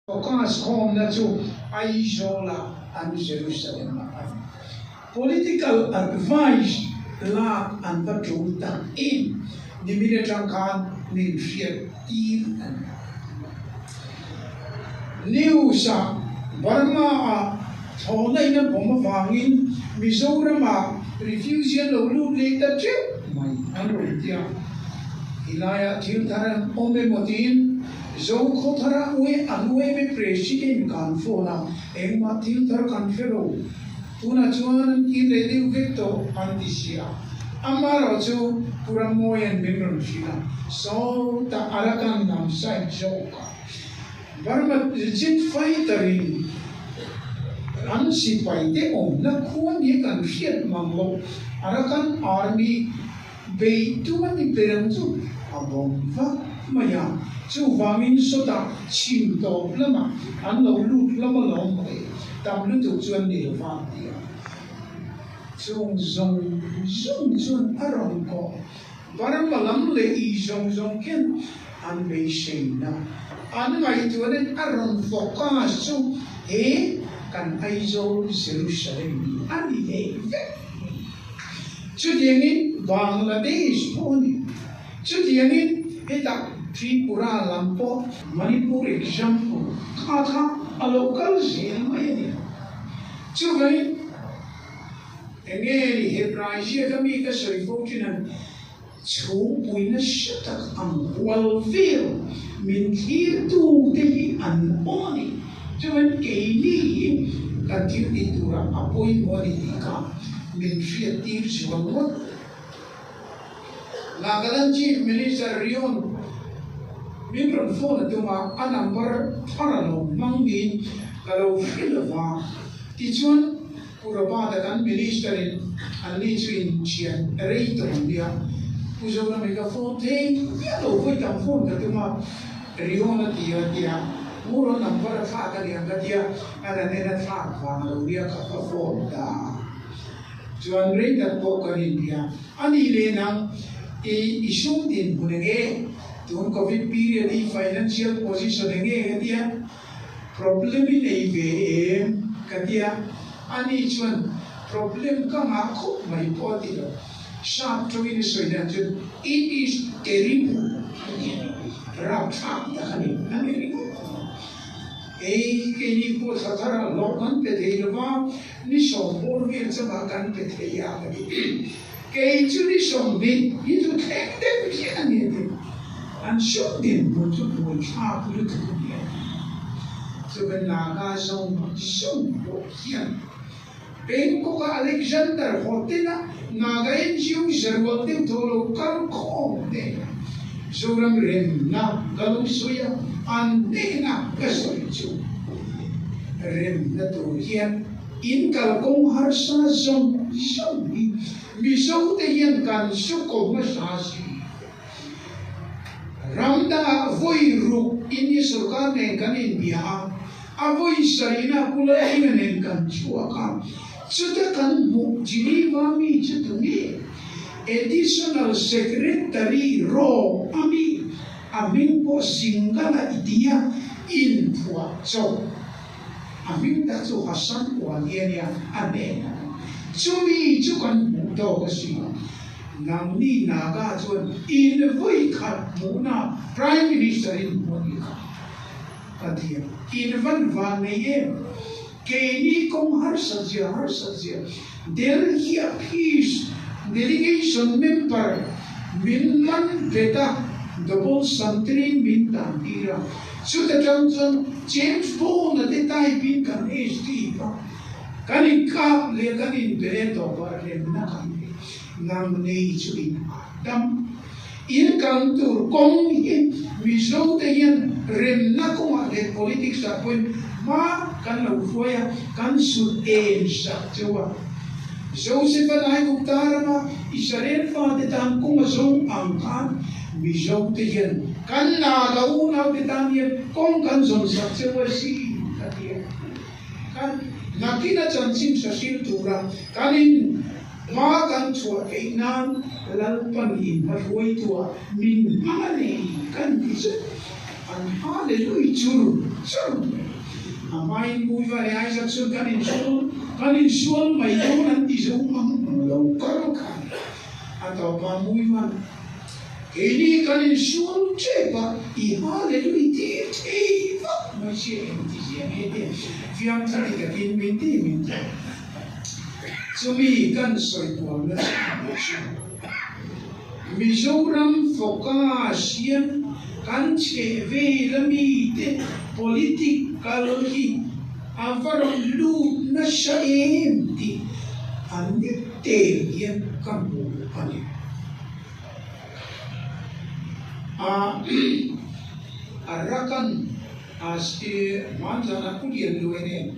Focus home na chu Aizola and Jerusalem. Political advice la and the truth in the military can need fear even. News Burma thona ina bomba fangin Mizoram refusal lo later trip my anrotia Ilaya Tiltaran Ome Motin Zo Kotara we Anwe me president kan fona Emma Tiltar Confero Tuna Chuan in the Victor Antisia Amaro Chu Puramoyan Mimron Shina so the Arakan Nam Side Joka Burma legit fighter an sipai te om na khuan ye kan fiat manglo Arakan army be tu mani perang chu abom va maya chu wangin sota chim to lama an lo lut lama lom mai tam lu tu chuan ni va dia chung zong chuan arong ko baram malam le I zong ken an be sheina an ngai tu ne arong focus chu he kan Aizo Jerusalem ani he chu diangin Bangladesh poni chu diangin eta Tripura lampo Manipur example kha a local zel mai chu gai engeli Hebraisia kami ka serifo kinan chu puina shatak ang walfil min khir tu te an oni Cuman kini katil itu apoi politika menfiatir siwangot. Lagalan Chief Minister Rion Mimron phone tuma anambar paralo mangin kalau filwa tichuan purabada kan ministerin anli chuin chian reito dia pujona megafone te yalo voitam phone tuma Rion dia Muro number fa ka dia ada nena fa fa dia ka phone da chuan rei da po ka dia ani le nang isung din bunenge tun covid period financial position nge dia problem ni be ka dia ani chuan problem ka ma khu mai po ti lo sharp to in Sweden it is terrible rap tham da ni America kini po satara lokan pedheilwa ni sombor vir sabakan pedheya lagi kei chuni sombi itu tekde piani itu an shudin butu buta butu dia sebenarnya sombo kian Bengko ka Alexander Hotena nagain siyong serwotin tolo kalkom de Suram remna galung suya ande na kasorichu remna to hian in kalkong harsa zong misau te hian kan suko masasi ramda voi ru ini surka ne kanin biha avoi sarina kula ingenen kan chuaka chuta kan mu Geneva mi chutuni additional secretary ro ami amin po singala idia in puwa so amin ta so hasan waliania anena chumi chukan do kasi nang ni naga chuan in voi khat muna prime minister in monika kadia in van ne ke ni kong har sajya Delhi peace delegation member Minman Veda double santri min tantira sudah Johnson James Bond ada typing kan SD kanin kap le kanin bereto barem na kami nam nei chuin dam in kantur kong in miso te yan rem na kong ale politics sa point ma kan laufoya kan sud sa jawa Joseph ay kutara Israel fa de tan kung azong angkan misong tiyan kan nagauna de tan yan kung kan zon sa si katiya kan nakina chansim sa siltura kanin ma kan chua kainan lalpan in maruay tua min mani kan bisa an hallelujah churu amain mui va le ai saksun kan insul mai do nanti zo mang lo karo kan atau pa mui va ini kan insul cepa I haleluya teva masih enti siamete fiam tadi kakin minti Sumi kan soi kuala Mizoram fokasian kan ceve lamite politikalogi avaram lu na saemti anitelian kamu ani arakan as manjana kulian luene